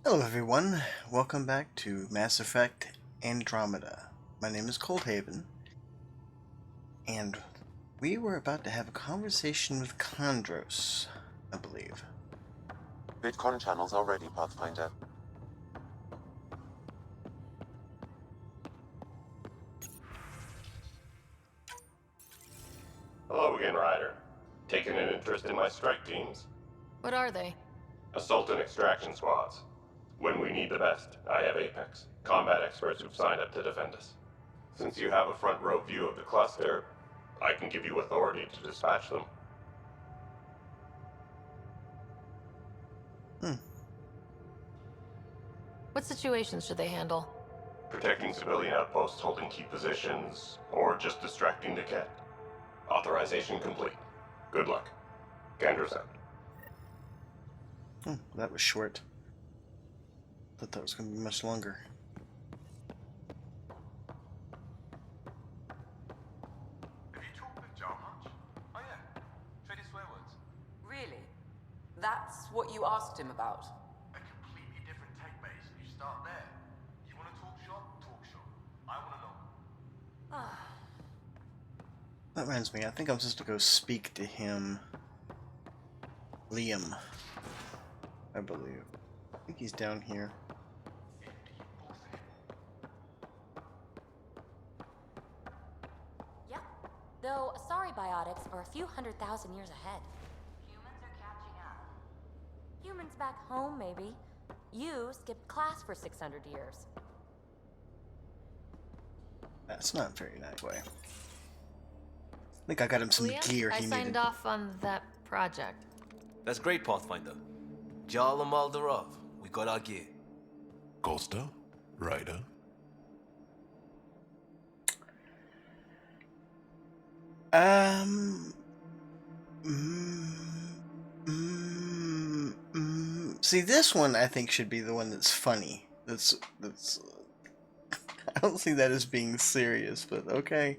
Hello everyone, welcome back to Mass Effect Andromeda. My name is ColdHaven, and we were about to have a conversation with Chondros, I believe. Bitcoin channels are ready, Pathfinder. Hello again, Ryder. Taking an interest in my strike teams? What are they? Assault and extraction squads. When we need the best, I have Apex, combat experts who've signed up to defend us. Since you have a front row view of the cluster, I can give you authority to dispatch them. What situations should they handle? Protecting civilian outposts holding key positions, or just distracting the Ket. Authorization complete. Good luck. Gander's out. That was short. Thought that was going to be much longer. Have you talked with Jar much? Oh yeah, traded swear words. Really? That's what you asked him about? A completely different tech base. You start there. You want to talk shop? Talk shop. I want to know. That reminds me, I think I'm supposed to go speak to him. Liam, I believe. I think he's down here. Yep. Though Asari biotics are a few 100,000 years ahead. Humans are catching up. Humans back home, maybe. You skipped class for 600 years. That's not very nice way. I think I got him some Liam, gear I he signed needed. off on that project. That's great, Pathfinder. Jarl and Maldarov, we got our gear. Costa? Ryder? See, this one I think should be the one that's funny. That's. I don't see that as being serious, but okay.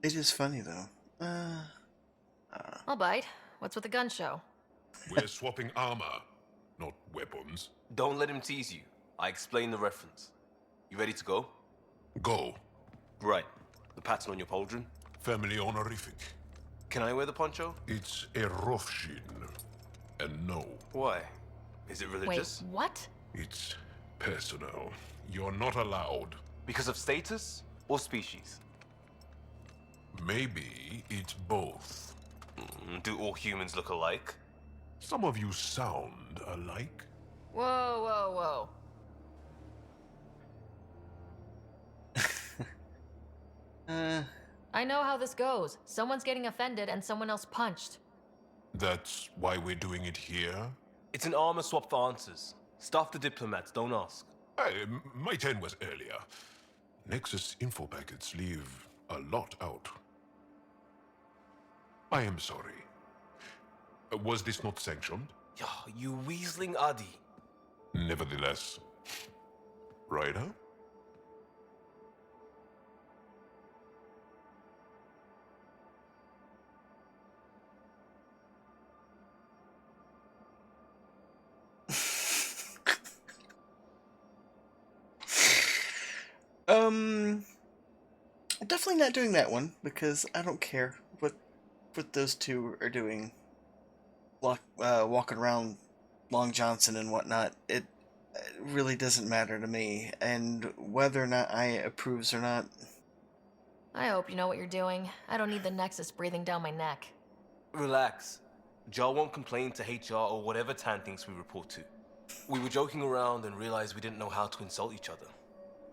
It is funny though. I'll bite. What's with the gun show? We're swapping armor, not weapons. Don't let him tease you. I explained the reference. You ready to go? Go. Right. The pattern on your pauldron? Family honorific. Can I wear the poncho? It's a Rofshin. And no, Why? Is it Wait, religious? what? it's personal. You're not allowed. Because of status or species? Maybe it's both. Do all humans look alike? Some of you sound alike. Whoa, whoa, whoa. I know how this goes. Someone's getting offended and someone else punched. That's why we're doing it here? It's an armor swap for answers. Stuff the diplomats, don't ask. Hey, my turn was earlier. Nexus info packets leave a lot out. I am sorry. Was this not sanctioned? Yeah, you weaseling Adi. Nevertheless. Ryder? Definitely not doing that one because I don't care what those two are doing. Walking around Long Johnson and whatnot. It really doesn't matter to me, and whether or not I approves or not. I hope you know what you're doing. I don't need the Nexus breathing down my neck. Relax. Jarl won't complain to HR or whatever Tan thinks we report to. We were joking around and realized we didn't know how to insult each other.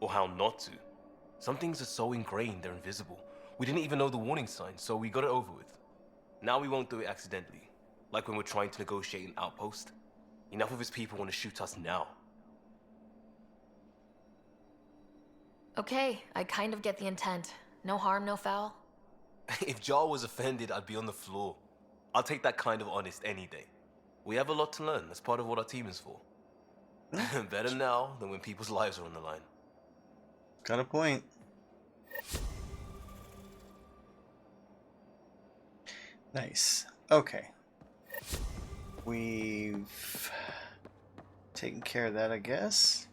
Or how not to. Some things are so ingrained they're invisible. We didn't even know the warning sign, so we got it over with. Now we won't do it accidentally. Like when we're trying to negotiate an outpost. Enough of his people want to shoot us now. Okay, I kind of get the intent. No harm, no foul. If Jarl was offended, I'd be on the floor. I'll take that kind of honest any day. We have a lot to learn. That's part of what our team is for. Better now than when people's lives are on the line. Got a point. Nice. Okay. We've taken care of that, I guess.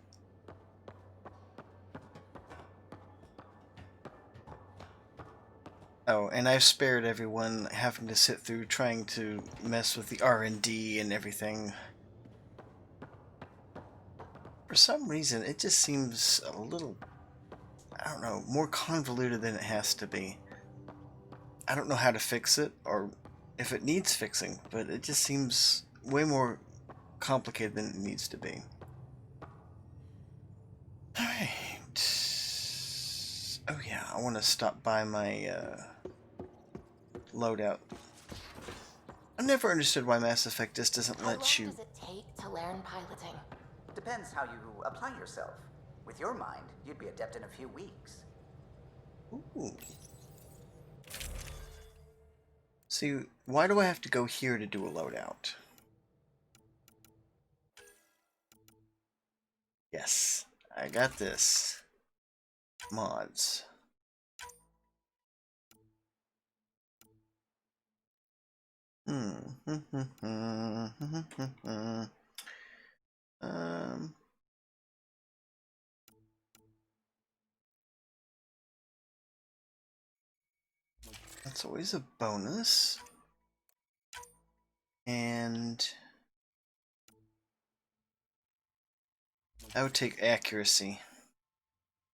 Oh, and I've spared everyone having to sit through trying to mess with the R&D and everything. For some reason, it just seems a little, I don't know, more convoluted than it has to be. I don't know how to fix it, or if it needs fixing, but it just seems way more complicated than it needs to be. Alright. Oh yeah, I want to stop by my loadout. I never understood why Mass Effect just doesn't let you... How long does it take to learn piloting? Depends how you apply yourself. With your mind, you'd be adept in a few weeks. Ooh. See, why do I have to go here to do a loadout? Yes, I got this. Mods. That's always a bonus. And I would take accuracy,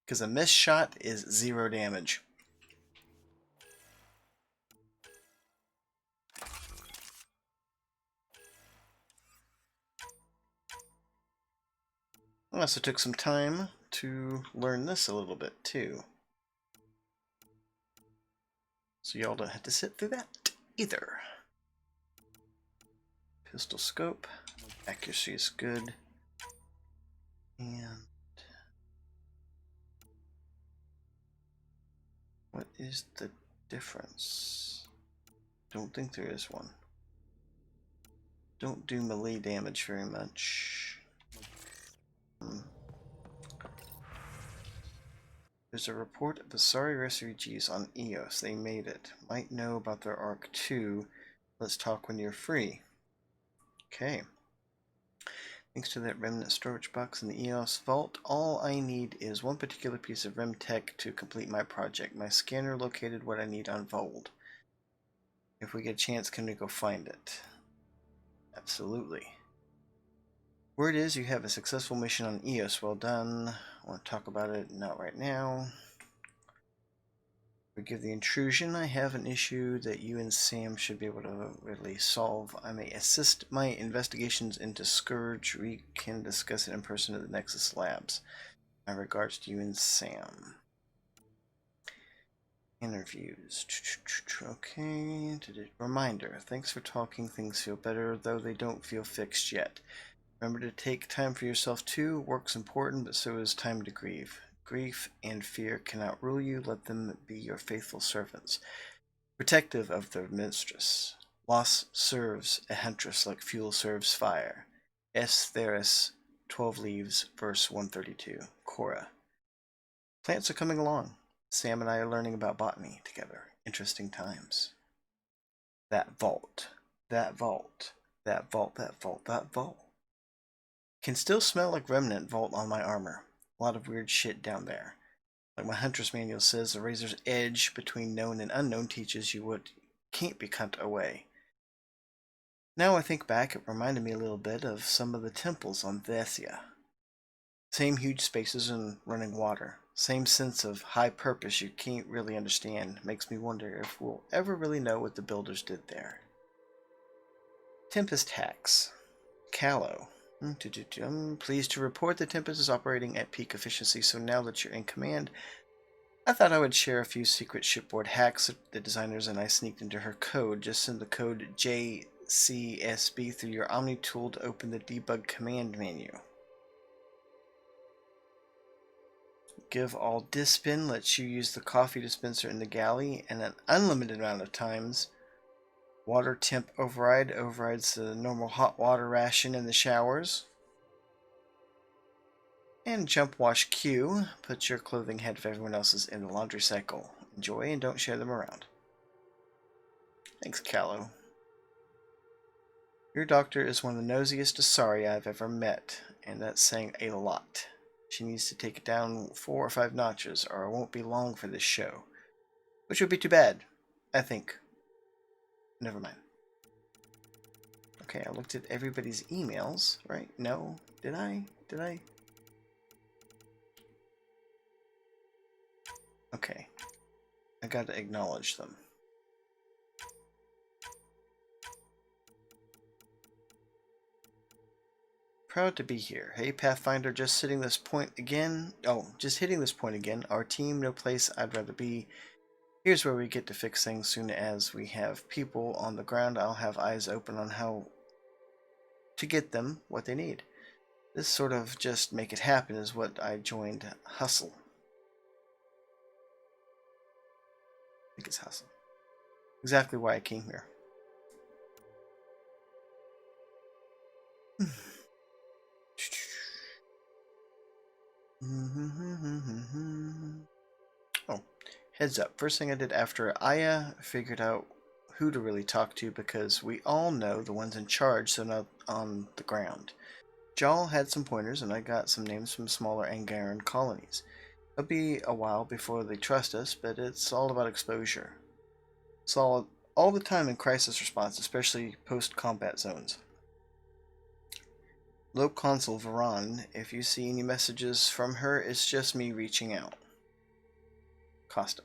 because a missed shot is 0 damage. I also took some time to learn this a little bit too, so y'all don't have to sit through that either. Pistol scope, accuracy is good, and what is the difference? Don't think there is one. Don't do melee damage very much. There's a report of the sorry refugees on Eos. They made it. Might know about their arc too. Let's talk when you're free. Okay. Thanks to that remnant storage box in the Eos vault, all I need is one particular piece of rem tech to complete my project. My scanner located what I need on Vold. If we get a chance, can we go find it? Absolutely. Word is you have a successful mission on Eos. Well done. I want to talk about it, not right now. Forgive the intrusion. I have an issue that you and Sam should be able to really solve. I may assist my investigations into Scourge. We can discuss it in person at the Nexus Labs. My regards to you and Sam. Interviews. Okay. Reminder. Thanks for talking. Things feel better, though they don't feel fixed yet. Remember to take time for yourself too. Work's important, but so is time to grieve. Grief and fear cannot rule you. Let them be your faithful servants, protective of their mistress. Loss serves a huntress like fuel serves fire. S. Theris, 12 Leaves, verse 132. Cora. Plants are coming along. Sam and I are learning about botany together. Interesting times. That vault. That vault. That vault. That vault. That vault. Can still smell like remnant vault on my armor. A lot of weird shit down there. Like my hunter's manual says, the razor's edge between known and unknown teaches you what can't be cut away. Now I think back, it reminded me a little bit of some of the temples on Thessia. Same huge spaces and running water. Same sense of high purpose you can't really understand. Makes me wonder if we'll ever really know what the builders did there. Tempest hacks. Callow. I'm pleased to report the Tempest is operating at peak efficiency, so now that you're in command, I thought I would share a few secret shipboard hacks that the designers and I sneaked into her code. Just send the code JCSB through your Omni tool to open the debug command menu. Give all Dispin lets you use the coffee dispenser in the galley and an unlimited amount of times. Water temp override overrides the normal hot water ration in the showers. And jump wash Q, put your clothing ahead of everyone else's in the laundry cycle. Enjoy and don't share them around. Thanks, Callow. Your doctor is one of the nosiest Asari I've ever met, and that's saying a lot. She needs to take it down 4 or 5 notches, or it won't be long for this show. Which would be too bad, I think. Never mind. Okay, I looked at everybody's emails, right? No? Did I? Did I? Okay. I gotta acknowledge them. Proud to be here. Hey, Pathfinder, just hitting this point again. Oh, just hitting this point again. Our team, no place I'd rather be. Here's where we get to fix things. Soon as we have people on the ground, I'll have eyes open on how to get them what they need. This sort of just make it happen is what I joined Hustle. I think it's Hustle. Exactly why I came here. Oh, heads up. First thing I did after Aya figured out who to really talk to, because we all know the ones in charge, so not on the ground. Jal had some pointers, and I got some names from smaller Angaran colonies. It'll be a while before they trust us, but it's all about exposure. It's all the time in crisis response, especially post-combat zones. Low Consul Varan, if you see any messages from her, it's just me reaching out. Costa.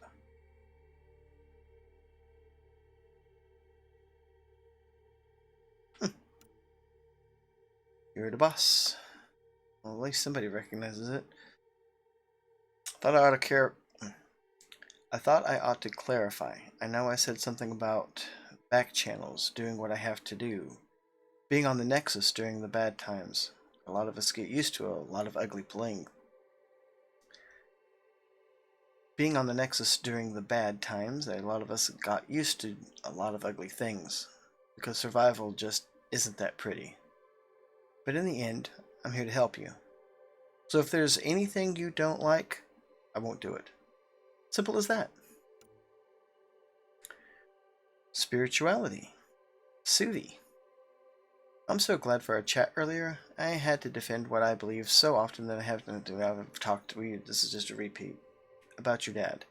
You're the boss. Well, at least somebody recognizes it. I thought I ought to clarify. I know I said something about back channels, doing what I have to do. Being on the Nexus during the bad times. A lot of us get used to a lot of ugly playing. Being on the Nexus during the bad times, a lot of us got used to a lot of ugly things. Because survival just isn't that pretty. But in the end, I'm here to help you. So if there's anything you don't like, I won't do it. Simple as that. Spirituality. Soothie. I'm so glad for our chat earlier. I had to defend what I believe so often that I haven't talked. This is just a repeat. About your dad.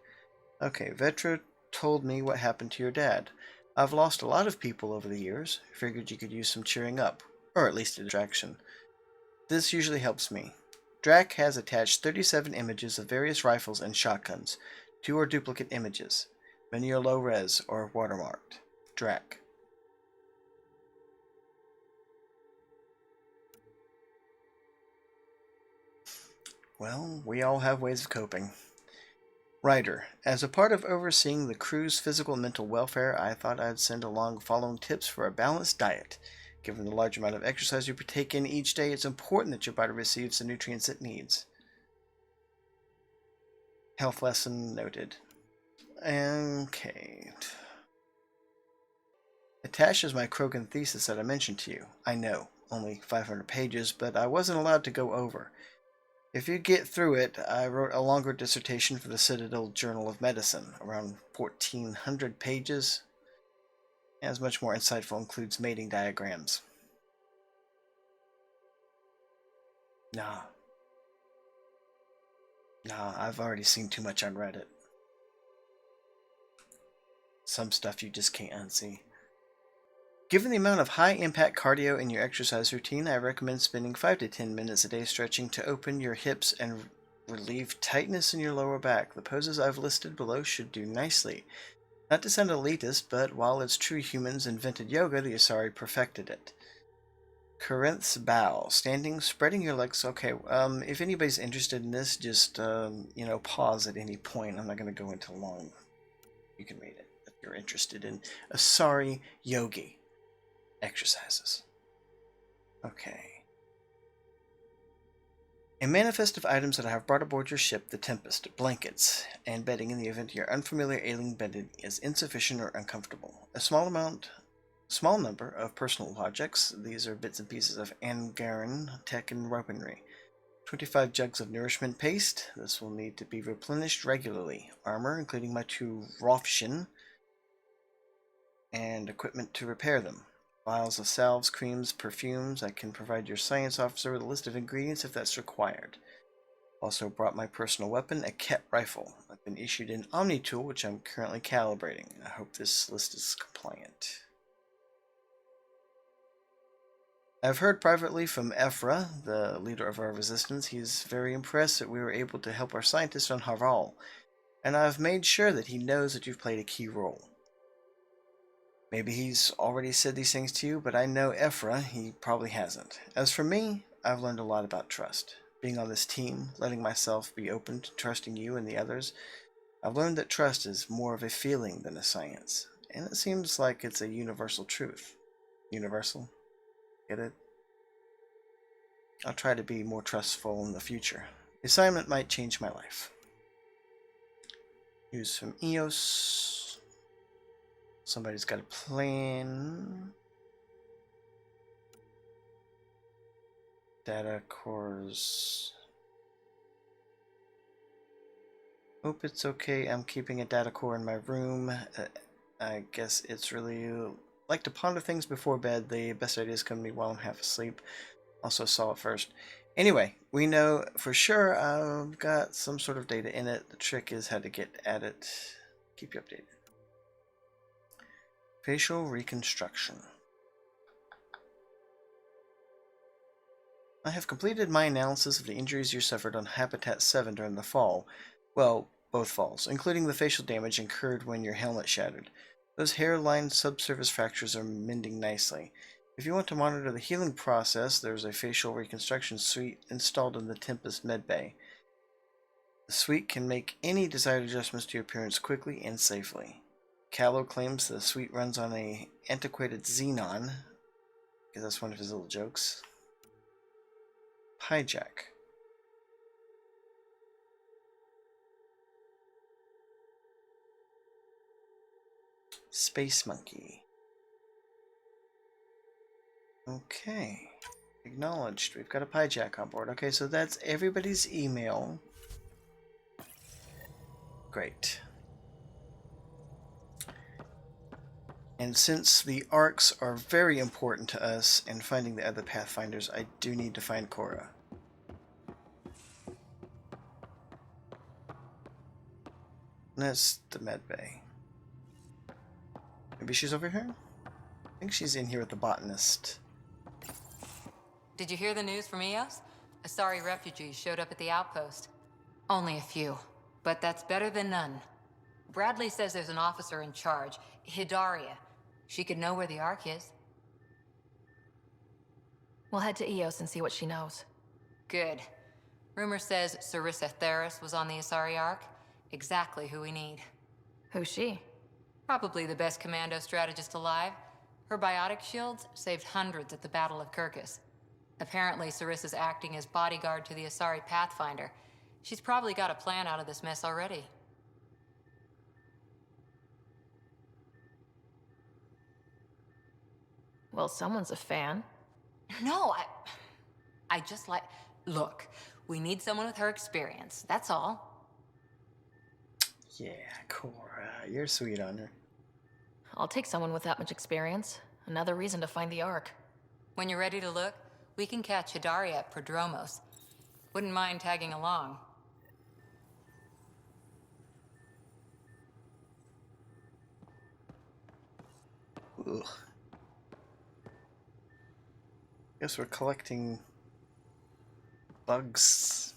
Okay, Vetra told me what happened to your dad. I've lost a lot of people over the years. Figured you could use some cheering up. Or at least a distraction. This usually helps me. Drac has attached 37 images of various rifles and shotguns. 2 are duplicate images. Many are low res or watermarked. Drac. Well, we all have ways of coping. Ryder, as a part of overseeing the crew's physical and mental welfare, I thought I'd send along following tips for a balanced diet. Given the large amount of exercise you partake in each day, it's important that your body receives the nutrients it needs. Health lesson noted. Okay. Attached is my Krogan thesis that I mentioned to you. I know, only 500 pages, but I wasn't allowed to go over. If you get through it, I wrote a longer dissertation for the Citadel Journal of Medicine, around 1,400 pages. As much more insightful, includes mating diagrams. Nah, I've already seen too much on Reddit. Some stuff you just can't unsee. Given the amount of high-impact cardio in your exercise routine, I recommend spending 5 to 10 minutes a day stretching to open your hips and relieve tightness in your lower back. The poses I've listed below should do nicely. Not to sound elitist, but while it's true humans invented yoga, the Asari perfected it. Corinth's bow. Standing, spreading your legs. Okay, if anybody's interested in this, just, pause at any point. I'm not going to go into long. You can read it if you're interested in Asari yogi exercises. Okay. A manifest of items that I have brought aboard your ship, the Tempest, blankets, and bedding in the event your unfamiliar alien bedding is insufficient or uncomfortable. A small number of personal objects. These are bits and pieces of Angaran tech and weaponry. 25 jugs of nourishment paste. This will need to be replenished regularly. Armor, including my 2 Rofshin. and equipment to repair them. Vials of salves, creams, perfumes. I can provide your science officer with a list of ingredients if that's required. Also brought my personal weapon, a Ket rifle. I've been issued an Omni tool, which I'm currently calibrating. I hope this list is compliant. I've heard privately from Ephra, the leader of our resistance. He is very impressed that we were able to help our scientists on Harval, and I've made sure that he knows that you've played a key role. Maybe he's already said these things to you, but I know Ephra, he probably hasn't. As for me, I've learned a lot about trust. Being on this team, letting myself be open to trusting you and the others, I've learned that trust is more of a feeling than a science, and it seems like it's a universal truth. Universal? Get it? I'll try to be more trustful in the future. The assignment might change my life. Use from EOS. Somebody's got a plan. Data cores. Hope it's okay. I'm keeping a data core in my room. I guess it's really like to ponder things before bed. The best ideas come to me while I'm half asleep. Also saw it first. Anyway, we know for sure I've got some sort of data in it. The trick is how to get at it. Keep you updated. Facial reconstruction. I have completed my analysis of the injuries you suffered on Habitat 7 during the fall. Well, both falls, including the facial damage incurred when your helmet shattered. Those hairline subsurface fractures are mending nicely. If you want to monitor the healing process, there's a facial reconstruction suite installed in the Tempest medbay. The suite can make any desired adjustments to your appearance quickly and safely. Callow claims the suite runs on an antiquated xenon, because that's one of his little jokes. Hijack. Space Monkey. Okay. Acknowledged. We've got a hijack on board. Okay, so that's everybody's email. Great. And since the arcs are very important to us in finding the other Pathfinders, I do need to find Cora. That's the medbay. Maybe she's over here? I think she's in here with the botanist. Did you hear the news from Eos? Asari refugees showed up at the outpost. Only a few, but that's better than none. Bradley says there's an officer in charge, Hidaria. She could know where the Ark is. We'll head to Eos and see what she knows. Good. Rumor says Sarissa Theris was on the Asari Ark. Exactly who we need. Who's she? Probably the best commando strategist alive. Her biotic shields saved hundreds at the Battle of Kirkus. Apparently, Sarissa's acting as bodyguard to the Asari Pathfinder. She's probably got a plan out of this mess already. Well, someone's a fan. No, I just like... Look, we need someone with her experience, that's all. Yeah, Cora, you're sweet on her. I'll take someone with that much experience. Another reason to find the Ark. When you're ready to look, we can catch Hidaria at Prodromos. Wouldn't mind tagging along. Ugh. Guess we're collecting bugs.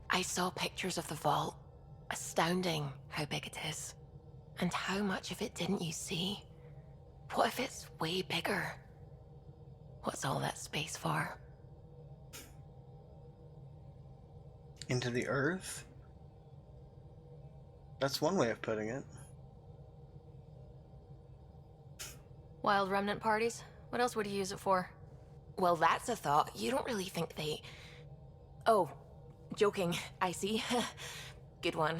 I saw pictures of the vault. Astounding how big it is. And how much of it didn't you see? What if it's way bigger? What's all that space for? Into the earth? That's one way of putting it. Wild remnant parties? What else would you use it for? Well, that's a thought. You don't really think they... Oh, joking. I see. Good one.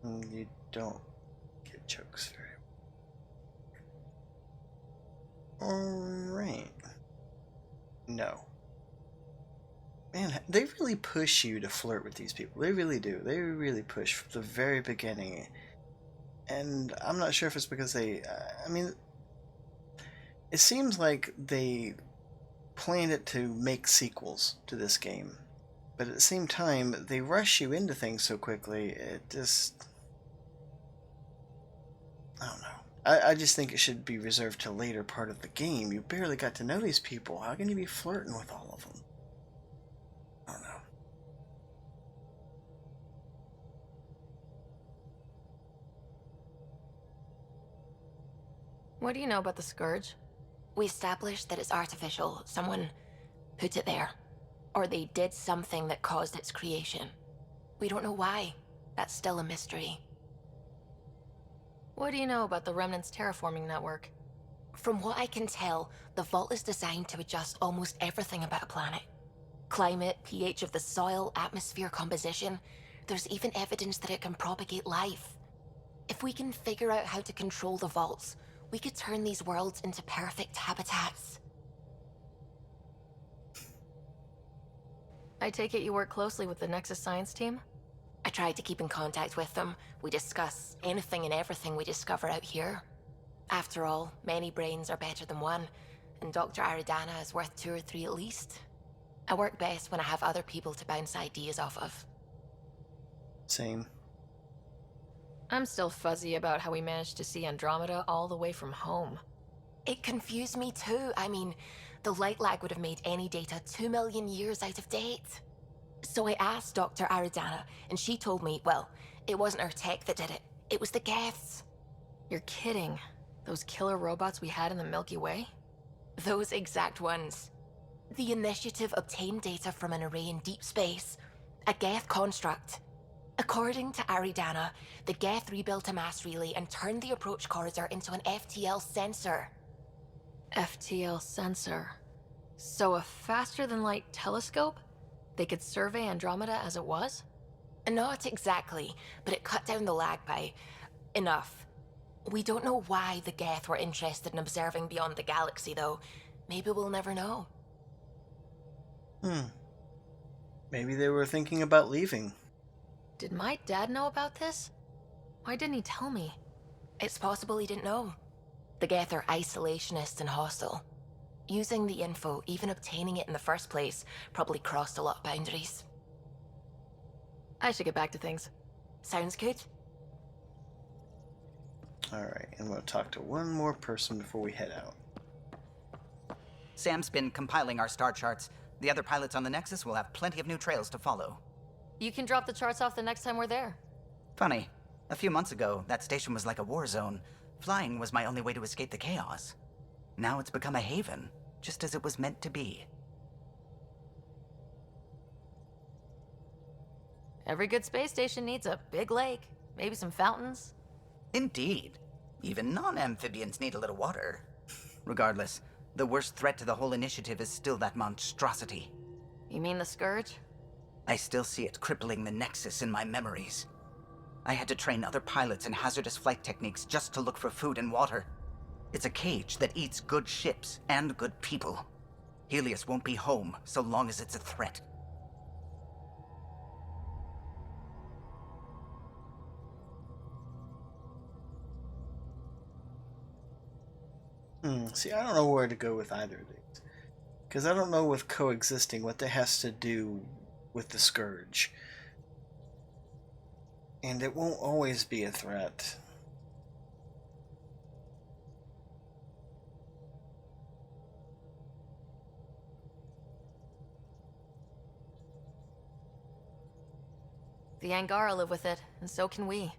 You don't get jokes very well. Alright. No. Man, they really push you to flirt with these people. They really do. They really push from the very beginning. And I'm not sure if it's because they... I mean, it seems like they planned it to make sequels to this game. But at the same time, they rush you into things so quickly, it just... I don't know. I just think it should be reserved to later part of the game. You barely got to know these people. How can you be flirting with all of them? I don't know. What do you know about the Scourge? We established that it's artificial. Someone put it there. Or they did something that caused its creation. We don't know why. That's still a mystery. What do you know about the Remnant's terraforming network? From what I can tell, the vault is designed to adjust almost everything about a planet. Climate, pH of the soil, atmosphere composition. There's even evidence that it can propagate life. If we can figure out how to control the vaults, we could turn these worlds into perfect habitats. I take it you work closely with the Nexus science team? I tried to keep in contact with them. We discuss anything and everything we discover out here. After all, many brains are better than one, and Dr. Aridana is worth 2 or 3 at least. I work best when I have other people to bounce ideas off of. Same. I'm still fuzzy about how we managed to see Andromeda all the way from home. It confused me too. I mean, the light lag would have made any data 2 million years out of date. So I asked Dr. Aridana, and she told me, well, it wasn't her tech that did it. It was the Geths. You're kidding. Those killer robots we had in the Milky Way? Those exact ones. The Initiative obtained data from an array in deep space, a Geth construct. According to Aridana, the Geth rebuilt a mass relay and turned the approach corridor into an FTL sensor. FTL sensor. So a faster-than-light telescope? They could survey Andromeda as it was? Not exactly, but it cut down the lag by enough. We don't know why the Geth were interested in observing beyond the galaxy, though. Maybe we'll never know. Maybe they were thinking about leaving. Did my dad know about this? Why didn't he tell me? It's possible he didn't know. The Geth are isolationist and hostile. Using the info, even obtaining it in the first place, probably crossed a lot of boundaries. I should get back to things. Sounds good. Alright, and we'll talk to one more person before we head out. Sam's been compiling our star charts. The other pilots on the Nexus will have plenty of new trails to follow. You can drop the charts off the next time we're there. Funny. A few months ago, that station was like a war zone. Flying was my only way to escape the chaos. Now it's become a haven, just as it was meant to be. Every good space station needs a big lake, maybe some fountains. Indeed. Even non-amphibians need a little water. Regardless, the worst threat to the whole initiative is still that monstrosity. You mean the Scourge? I still see it crippling the Nexus in my memories. I had to train other pilots in hazardous flight techniques just to look for food and water. It's a cage that eats good ships and good people. Helios won't be home so long as it's a threat. See, I don't know where to go with either of these. Because I don't know with coexisting what that has to do with the Scourge. And it won't always be a threat. The Angara live with it, and so can we.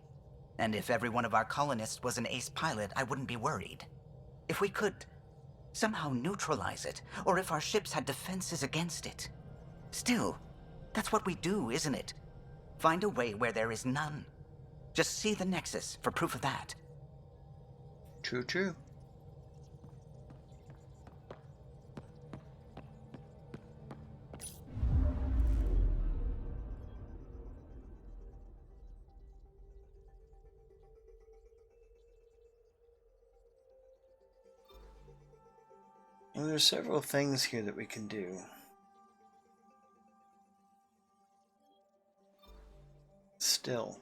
And if every one of our colonists was an ace pilot, I wouldn't be worried. If we could somehow neutralize it, or if our ships had defenses against it. Still, that's what we do, isn't it? Find a way where there is none. Just see the Nexus for proof of that. True, true. And there's several things here that we can do. still.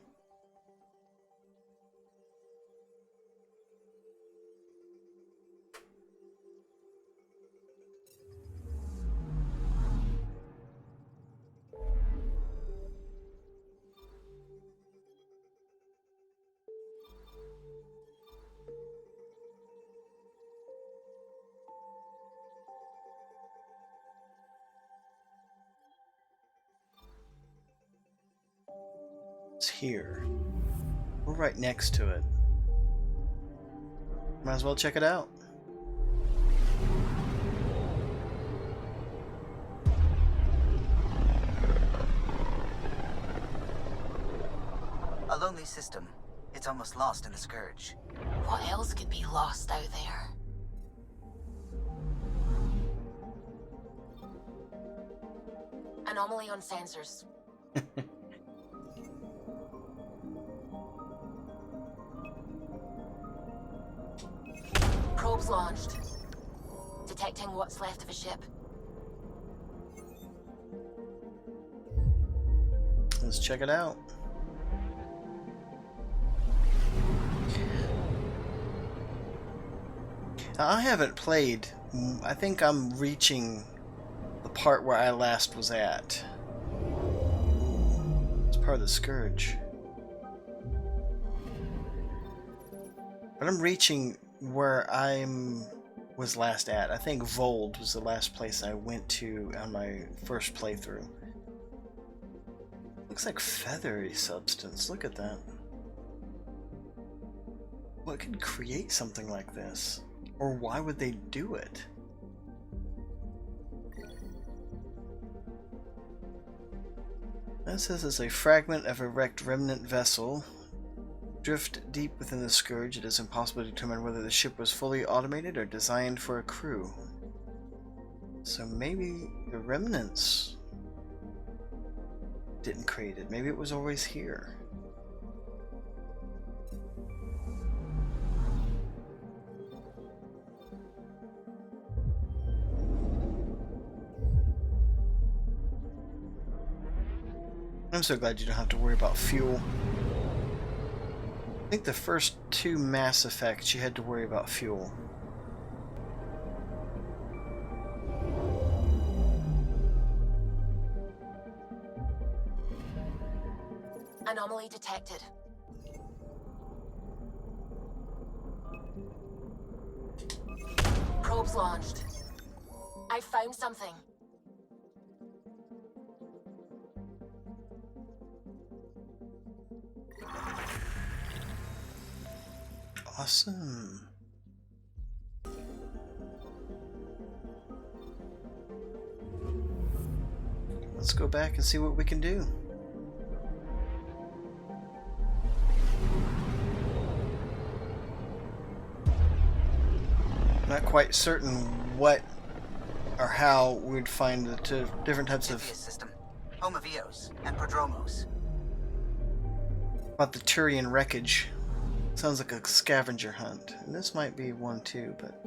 It's here. We're right next to it. Might as well check it out. A lonely system. It's almost lost in the Scourge. What else could be lost out there? Anomaly on sensors. Probes launched. Detecting what's left of a ship. Let's check it out. Now, I haven't played. I think I'm reaching the part where I last was at. It's part of the Scourge. But I'm reaching where I was last at. I think Vold was the last place I went to on my first playthrough. Looks like feathery substance. Look at that. What could create something like this? Or why would they do it? That says it's a fragment of a wrecked remnant vessel. Drift deep within the Scourge, it is impossible to determine whether the ship was fully automated or designed for a crew. So maybe the remnants didn't create it. Maybe it was always here. I'm so glad you don't have to worry about fuel. I think the first two Mass Effects you had to worry about fuel. Anomaly detected. Probes launched. I found something. Awesome. Let's go back and see what we can do. Not quite certain what or how we'd find the two different types of system. Home of Eos and Prodromos. about the Turian wreckage. Sounds like a scavenger hunt. And this might be one too, but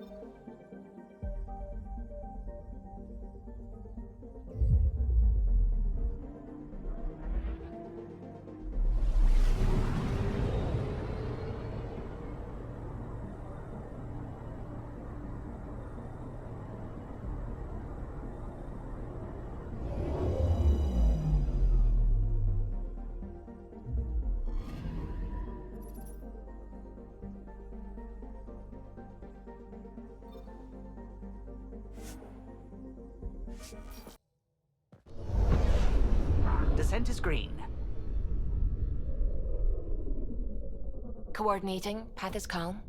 Descent is green. Coordinating. Path is calm.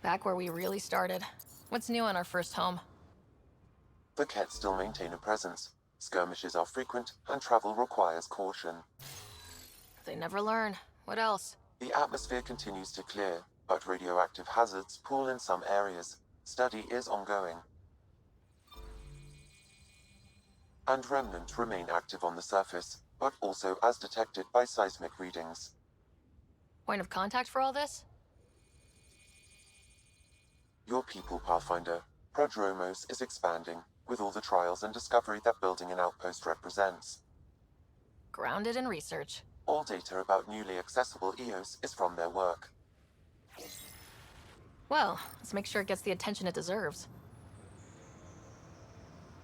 Back where we really started. What's new on our first home? The Kett still maintain a presence. Skirmishes are frequent, and travel requires caution. They never learn. What else? The atmosphere continues to clear, but radioactive hazards pool in some areas. Study is ongoing. And remnant remain active on the surface, but also as detected by seismic readings. Point of contact for all this? Your people, Pathfinder. Prodromos is expanding, with all the trials and discovery that building an outpost represents. Grounded in research. All data about newly accessible EOS is from their work. Well, let's make sure it gets the attention it deserves.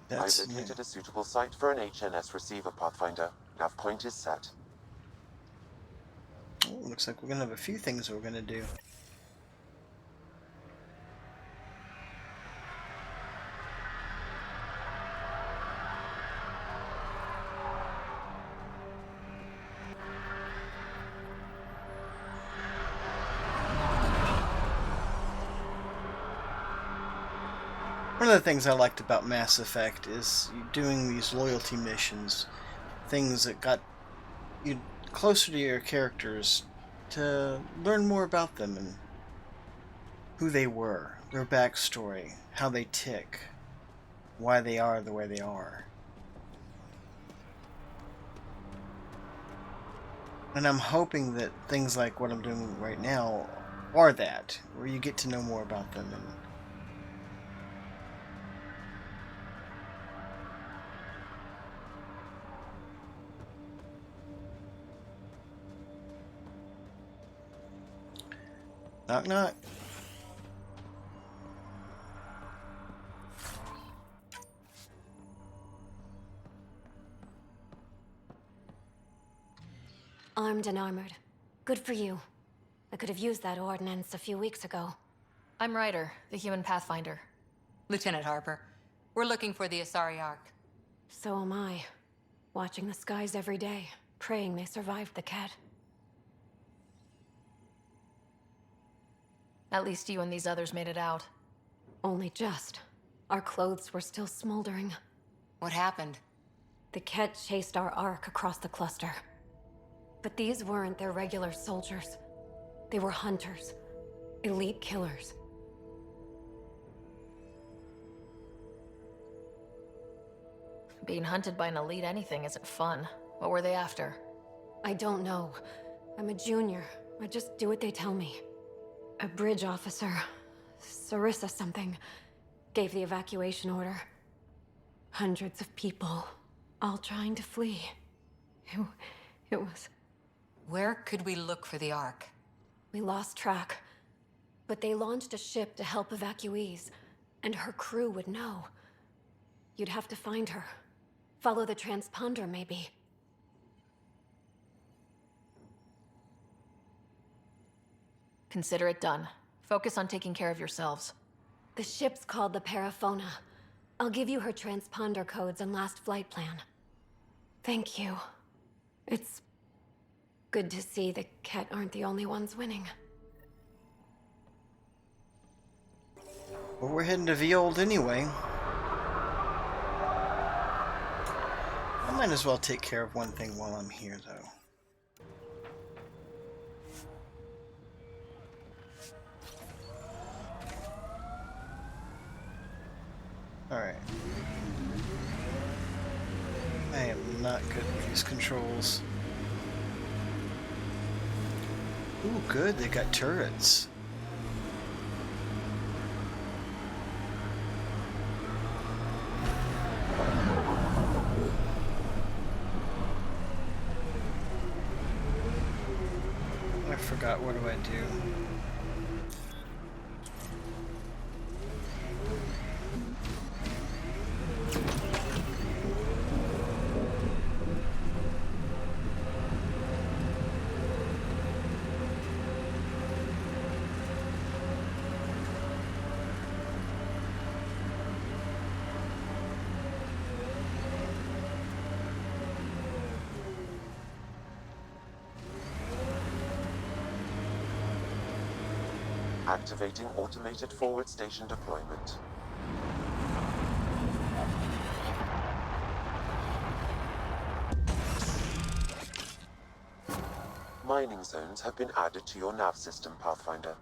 That's I've located a suitable site for an HNS receiver, Pathfinder. Nav point is set. Oh, looks like we're gonna have a few things we're gonna do. One of the things I liked about Mass Effect is you doing these loyalty missions, things that got you closer to your characters to learn more about them and who they were, their backstory, how they tick, why they are the way they are. And I'm hoping that things like what I'm doing right now are that, where you get to know more about them and knock knock. Armed and armored. Good for you. I could have used that ordnance a few weeks ago. I'm Ryder, the human pathfinder. Lieutenant Harper, we're looking for the Asari Ark. So am I. Watching the skies every day, praying they survived the cat. At least you and these others made it out. Only just. Our clothes were still smoldering. What happened? The Ket chased our Ark across the cluster. But these weren't their regular soldiers. They were hunters. Elite killers. Being hunted by an elite anything isn't fun. What were they after? I don't know. I'm a junior. I just do what they tell me. A bridge officer, Sarissa something, gave the evacuation order. Hundreds of people, all trying to flee. It was... Where could we look for the Ark? We lost track. But they launched a ship to help evacuees, and her crew would know. You'd have to find her. Follow the transponder, maybe. Consider it done. Focus on taking care of yourselves. The ship's called the Paraphona. I'll give you her transponder codes and last flight plan. Thank you. It's good to see the Ket aren't the only ones winning. Well, we're heading to Viold anyway. I might as well take care of one thing while I'm here, though. Alright. I am not good with these controls. Ooh, good, they got turrets. I forgot, what do I do? Activating automated forward station deployment. Mining zones have been added to your nav system, Pathfinder.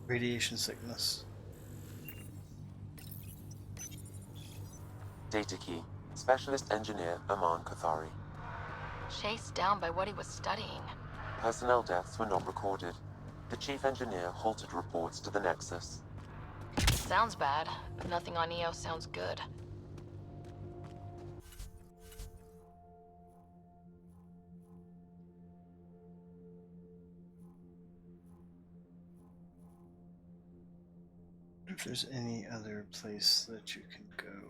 Radiation sickness. Data key. Specialist Engineer Aman Kathari. Chased down by what he was studying. Personnel deaths were not recorded. The Chief Engineer halted reports to the Nexus. Sounds bad, but nothing on EO sounds good. If there's any other place that you can go.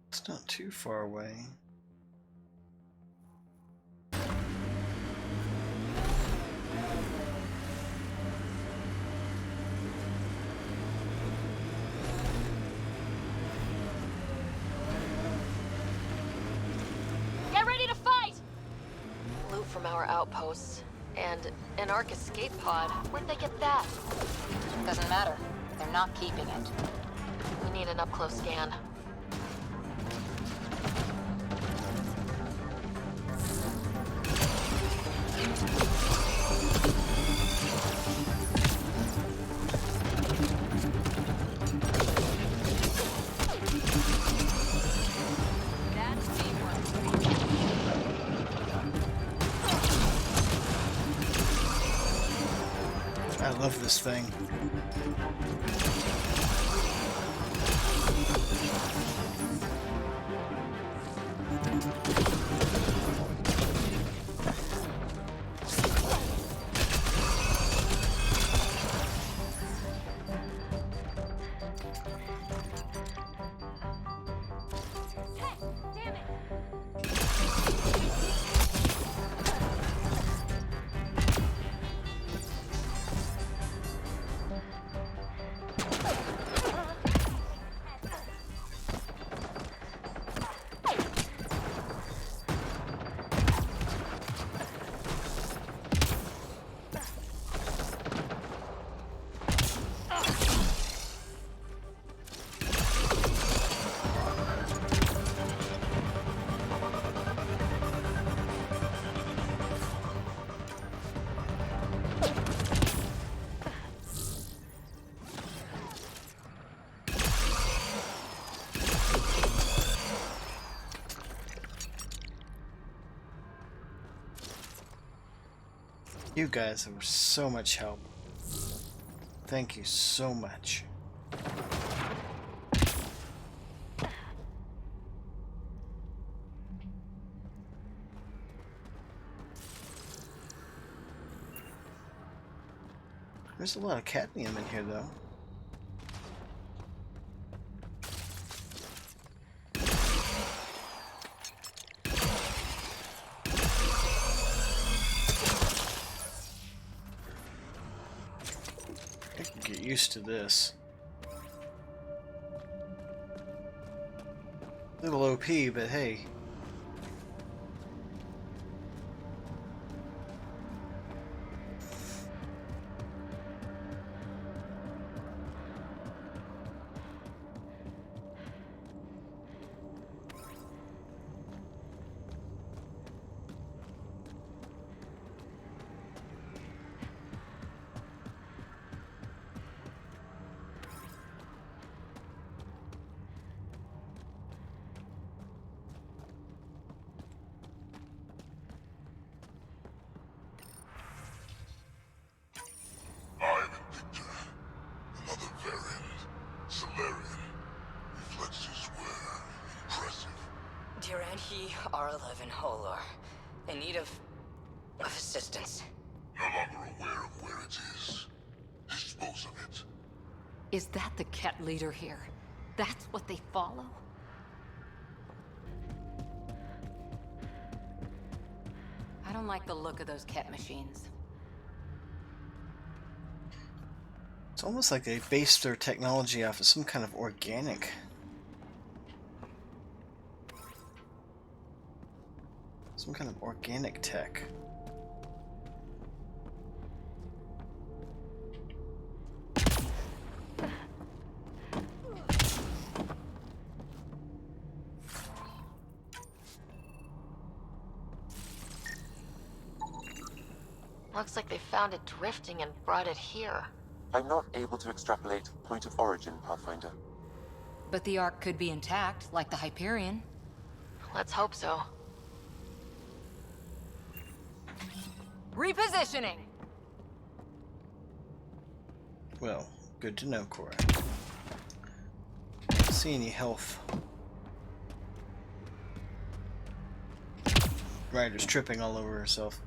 It's not too far away. Get ready to fight! Loot from our outposts. And an Ark escape pod. Where'd they get that? Doesn't matter. They're not keeping it. We need an up-close scan. That's teamwork. I love this thing. You guys were so much help. Thank you so much. There's a lot of cadmium in here, though. I can get used to this. A little OP, but hey. I'm Victor. Another variant. Solarian. Reflexes were impressive. Duranhi R11 Holor. In need of assistance. No longer aware of where it is. Dispose of it. Is that the Ket leader here? That's what they follow? I don't like the look of those Ket machines. It's almost like they based their technology off of some kind of organic. Some kind of organic tech. Looks like they found it drifting and brought it here. I'm not able to extrapolate point of origin, Pathfinder. But the Ark could be intact, like the Hyperion. Let's hope so. Repositioning! Well, good to know, Cora. See any health. Ryder's tripping all over herself.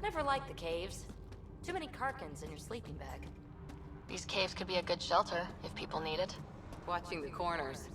Never liked the caves. Too many Karkins in your sleeping bag. These caves could be a good shelter if people need it. Watching the corners.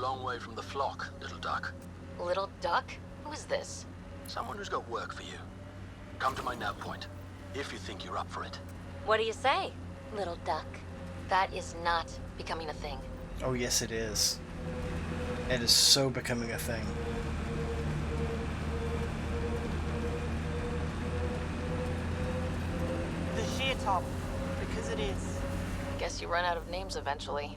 Long way from the flock, little duck. Little duck? Who is this? Someone who's got work for you. Come to my nav point, if you think you're up for it. What do you say, little duck? That is not becoming a thing. Oh yes it is. It is so becoming a thing. The sheer top, because it is. Guess you run out of names eventually.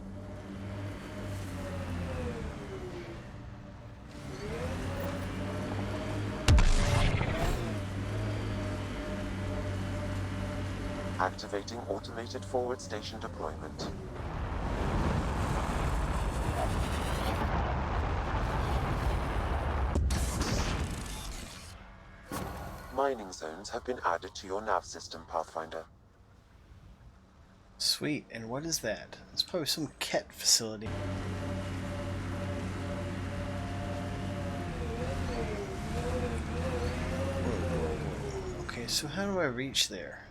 Activating automated forward station deployment. Mining zones have been added to your nav system, Pathfinder. Sweet, and what is that? It's probably some Ket facility. Whoa. Okay, so how do I reach there?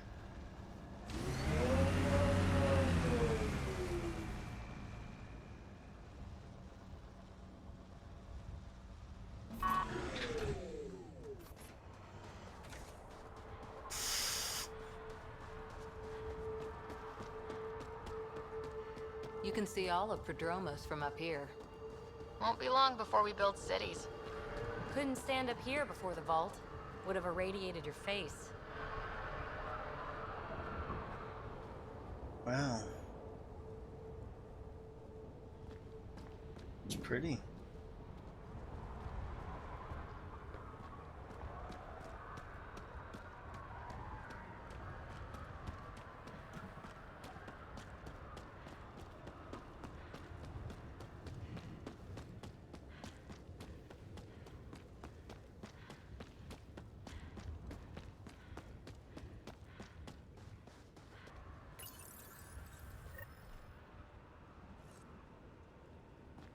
You can see all of Prodromos from up here. Won't be long before we build cities. Couldn't stand up here before the vault. Would have irradiated your face. Wow. It's pretty.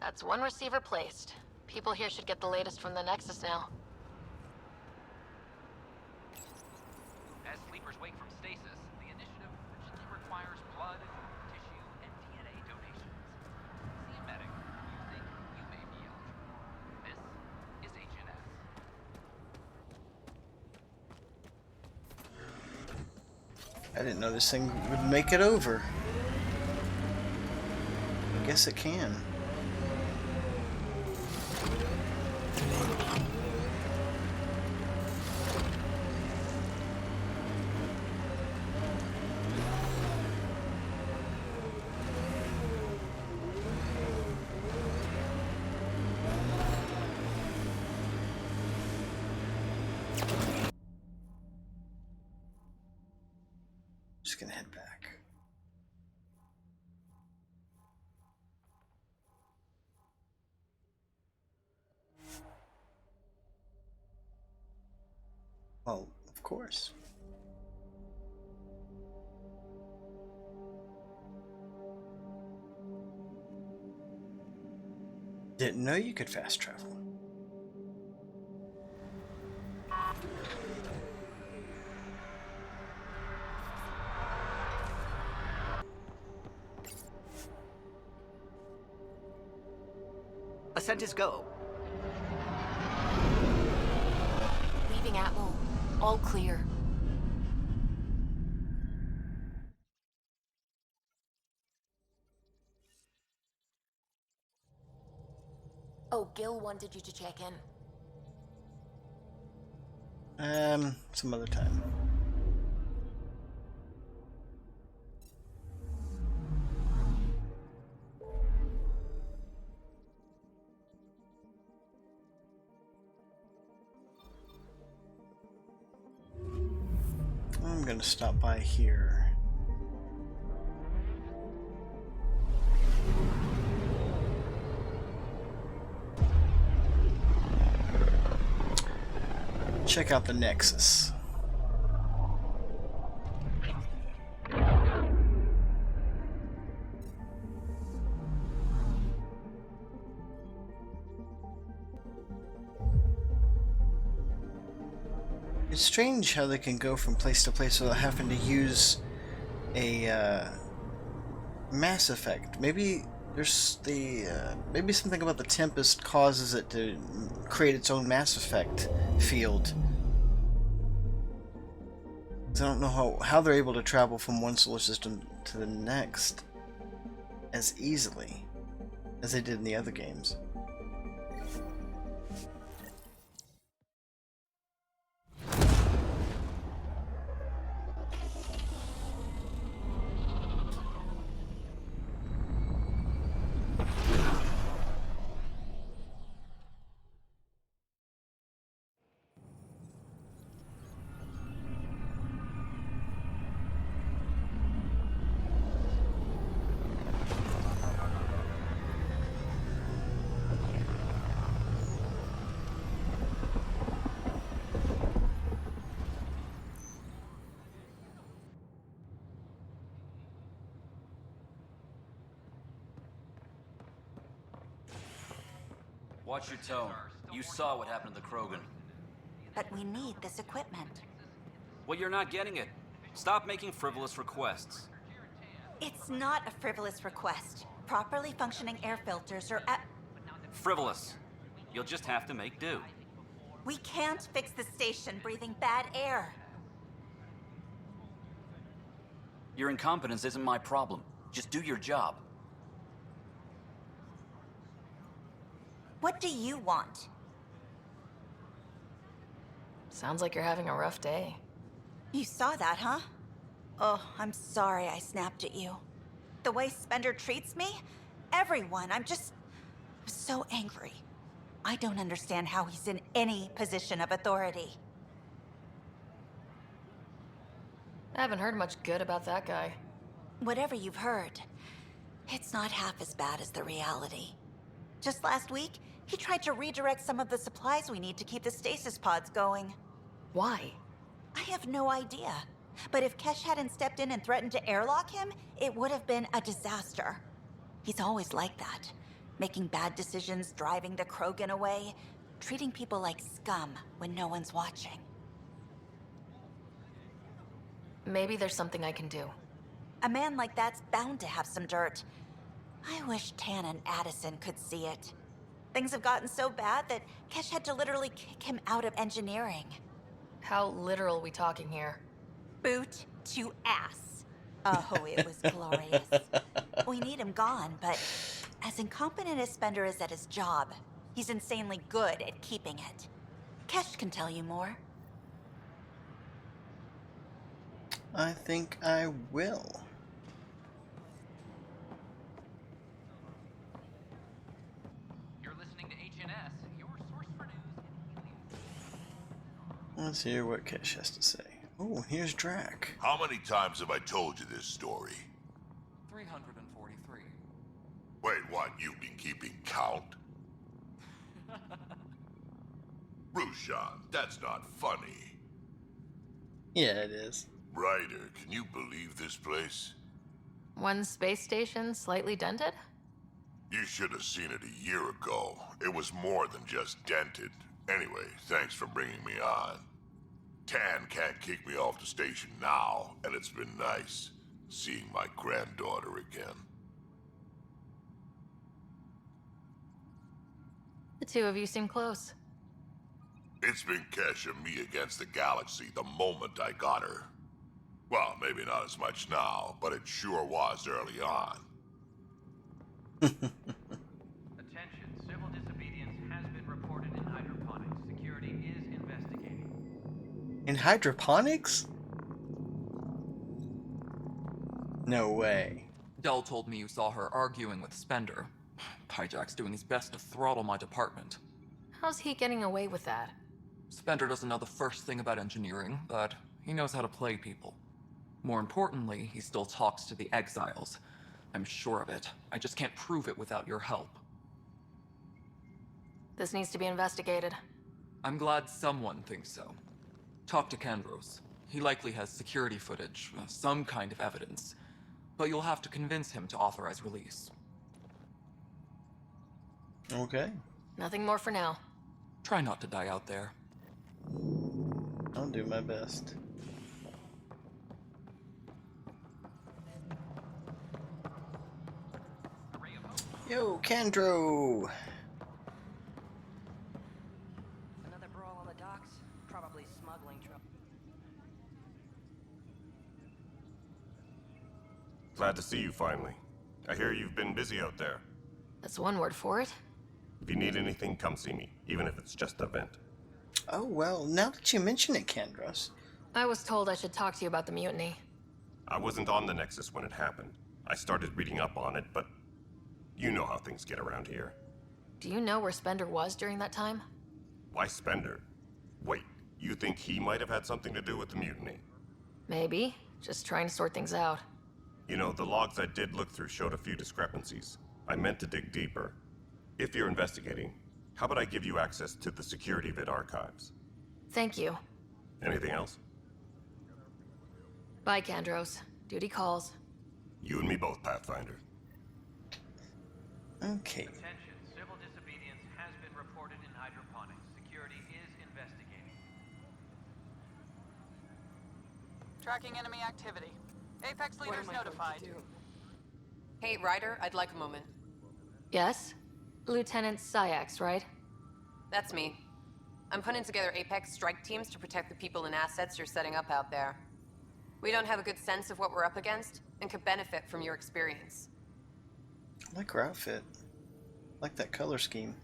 That's one receiver placed. People here should get the latest from the Nexus now. As sleepers wake from stasis, the initiative urgently requires blood, tissue, and DNA donations. See a medic if you think you may be eligible. This is Agent S. I didn't know this thing would make it over. I guess it can. Just gonna head back. Well, of course. Didn't know you could fast travel. Ascent is go. Leaving Atmo. All clear. Oh, Gil wanted you to check in. Some other time. I'm gonna stop by here. Check out the Nexus. It's strange how they can go from place to place without having to use a Mass Effect. Maybe there's maybe something about the Tempest causes it to create its own Mass Effect field. I don't know how they're able to travel from one solar system to the next as easily as they did in the other games. Watch your tone. You saw what happened to the Krogan. But we need this equipment. Well, you're not getting it. Stop making frivolous requests. It's not a frivolous request. Properly functioning air filters are at... Frivolous. You'll just have to make do. We can't fix the station breathing bad air. Your incompetence isn't my problem. Just do your job. What do you want? Sounds like you're having a rough day. You saw that, huh? Oh, I'm sorry I snapped at you. The way Spender treats me? Everyone, I'm so angry. I don't understand how he's in any position of authority. I haven't heard much good about that guy. Whatever you've heard, it's not half as bad as the reality. Just last week, he tried to redirect some of the supplies we need to keep the stasis pods going. Why? I have no idea. But if Kesh hadn't stepped in and threatened to airlock him, it would have been a disaster. He's always like that. Making bad decisions, driving the Krogan away, treating people like scum when no one's watching. Maybe there's something I can do. A man like that's bound to have some dirt. I wish Tan and Addison could see it. Things have gotten so bad that Kesh had to literally kick him out of engineering. How literal we talking here? Boot to ass. Oh, it was glorious. We need him gone, but as incompetent as Spender is at his job, he's insanely good at keeping it. Kesh can tell you more. I think I will. You're listening to HNS, your source for news in helium. Let's hear what Kesh has to say. Oh, here's Drac. How many times have I told you this story? 343. Wait, what? You've been keeping count? Rushan, that's not funny. Yeah, it is. Ryder, can you believe this place? One space station slightly dented? You should have seen it a year ago. It was more than just dented. Anyway, thanks for bringing me on. Tan can't kick me off the station now, and it's been nice seeing my granddaughter again. The two of you seem close. It's been Kesh and me against the galaxy the moment I got her. Well, maybe not as much now, but it sure was early on. Attention, civil disobedience In hydroponics? No way. Dell told me you saw her arguing with Spender. Pyjack's doing his best to throttle my department. How's he getting away with that? Spender doesn't know the first thing about engineering, but he knows how to play people. More importantly, he still talks to the exiles. I'm sure of it. I just can't prove it without your help. This needs to be investigated. I'm glad someone thinks so. Talk to Kandros. He likely has security footage, some kind of evidence. But you'll have to convince him to authorize release. Okay. Nothing more for now. Try not to die out there. I'll do my best. Yo, Kandro! Another brawl on the docks? Probably smuggling trouble. Glad to see you finally. I hear you've been busy out there. That's one word for it. If you need anything, come see me, even if it's just a vent. Oh, well, now that you mention it, Kandros. I was told I should talk to you about the mutiny. I wasn't on the Nexus when it happened. I started reading up on it, but you know how things get around here. Do you know where Spender was during that time? Why Spender? Wait, you think he might have had something to do with the mutiny? Maybe. Just trying to sort things out. You know, the logs I did look through showed a few discrepancies. I meant to dig deeper. If you're investigating, how about I give you access to the security vid archives? Thank you. Anything else? Bye, Kandros. Duty calls. You and me both, Pathfinder. Okay. Attention, civil disobedience has been reported in hydroponics. Security is investigating. Tracking enemy activity. Apex leaders notified. Hey, Ryder, I'd like a moment. Yes? Lieutenant Syax, right? That's me. I'm putting together Apex strike teams to protect the people and assets you're setting up out there. We don't have a good sense of what we're up against, and could benefit from your experience. I like her outfit. I like that color scheme.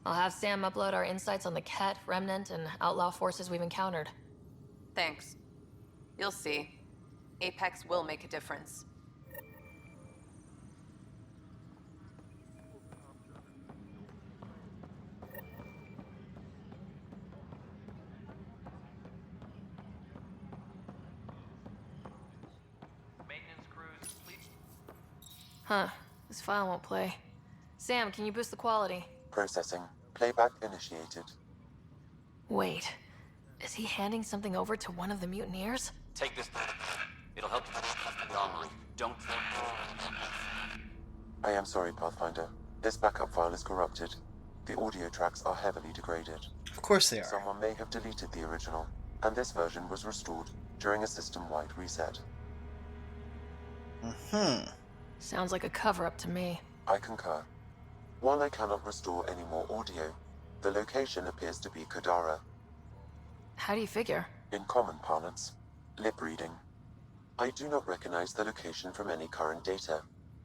I'll have Sam upload our insights on the Ket, Remnant, and outlaw forces we've encountered. Thanks. You'll see. Apex will make a difference. Maintenance crews, please. Huh. This file won't play. Sam, can you boost the quality? Processing. Playback initiated. Wait. Is he handing something over to one of the mutineers? Take this. It'll help you armory. Don't. I am sorry, Pathfinder. This backup file is corrupted. The audio tracks are heavily degraded. Of course they are. Someone may have deleted the original, and this version was restored during a system-wide reset. Sounds like a cover-up to me. I concur. While I cannot restore any more audio, the location appears to be Kadara. How do you figure? In common parlance, lip reading. I do not recognize the location from any current data.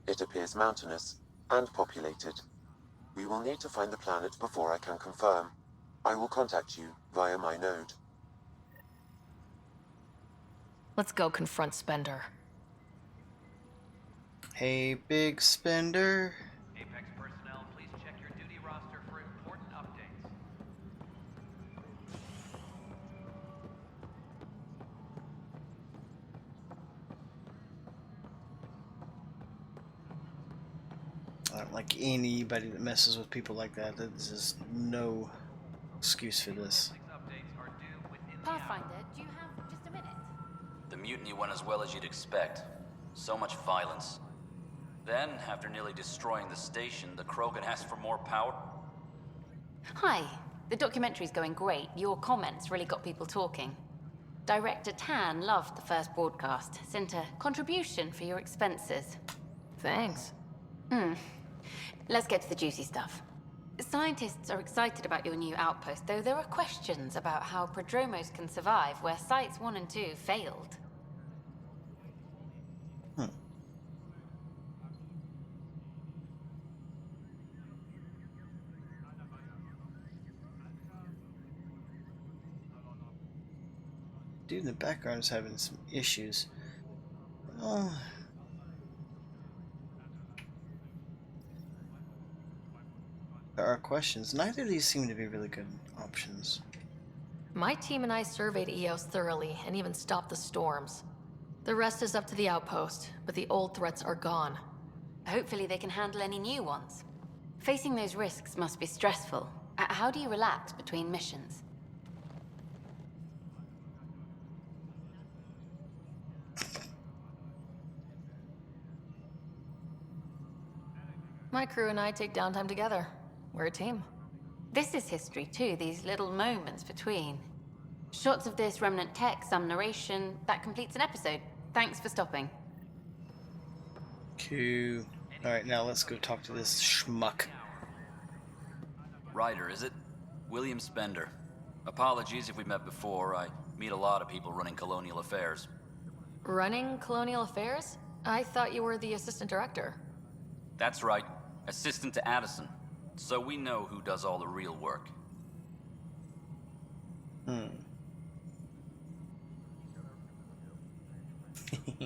It appears mountainous and populated. We will need to find the planet before I can confirm. I will contact you via my node. Let's go confront Spender. Hey, big Spender. Apex personnel, please check your duty roster for important updates. I don't like anybody that messes with people like that. There's just no excuse for this. Pathfinder, do you have just a minute? The mutiny went as well as you'd expect. So much violence. Then, after nearly destroying the station, the Krogan asked for more power. Hi. The documentary's going great. Your comments really got people talking. Director Tan loved the first broadcast. Sent a contribution for your expenses. Thanks. Let's get to the juicy stuff. Scientists are excited about your new outpost, though there are questions about how prodromos can survive where Sites 1 and 2 failed. dude in the background is having some issues. Oh. There are questions. Neither of these seem to be really good options. My team and I surveyed EOS thoroughly and even stopped the storms. The rest is up to the outpost, but the old threats are gone. Hopefully they can handle any new ones. Facing those risks must be stressful. How do you relax between missions? My crew and I take downtime together. We're a team. This is history too, these little moments between. Shots of this remnant tech, some narration. That completes an episode. Thanks for stopping. Cool. Alright, now let's go talk to this schmuck. Ryder, is it? William Spender. Apologies if we met before. I meet a lot of people running Colonial Affairs. Running Colonial Affairs? I thought you were the assistant director. That's right. Assistant to Addison. So we know who does all the real work.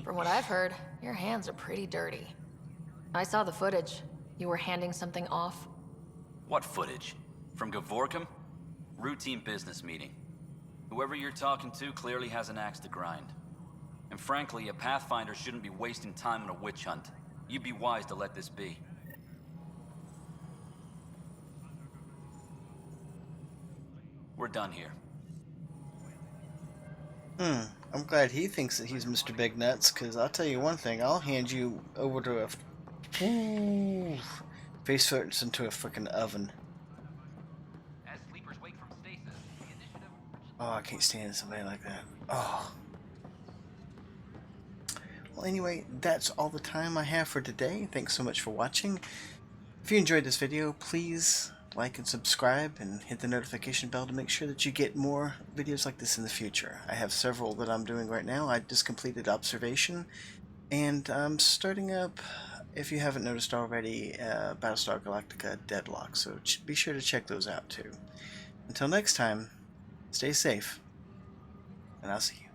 From what I've heard, your hands are pretty dirty. I saw the footage. You were handing something off. What footage? From Gavorkum? Routine business meeting. Whoever you're talking to clearly has an axe to grind. And frankly, a Pathfinder shouldn't be wasting time on a witch hunt. You'd be wise to let this be. We're done here. I'm glad he thinks that he's Mr. Big Nuts, because I'll tell you one thing, I'll hand you over to a face first into a freaking oven. As sleepers wake from stasis, the initiative... Oh, I can't stand somebody like that. Oh. Well, anyway, that's all the time I have for today. Thanks so much for watching. If you enjoyed this video, please like and subscribe and hit the notification bell to make sure that you get more videos like this in the future. I have several that I'm doing right now. I just completed Observation, and I'm starting up, if you haven't noticed already, Battlestar Galactica Deadlock, so be sure to check those out too. Until next time, stay safe, and I'll see you.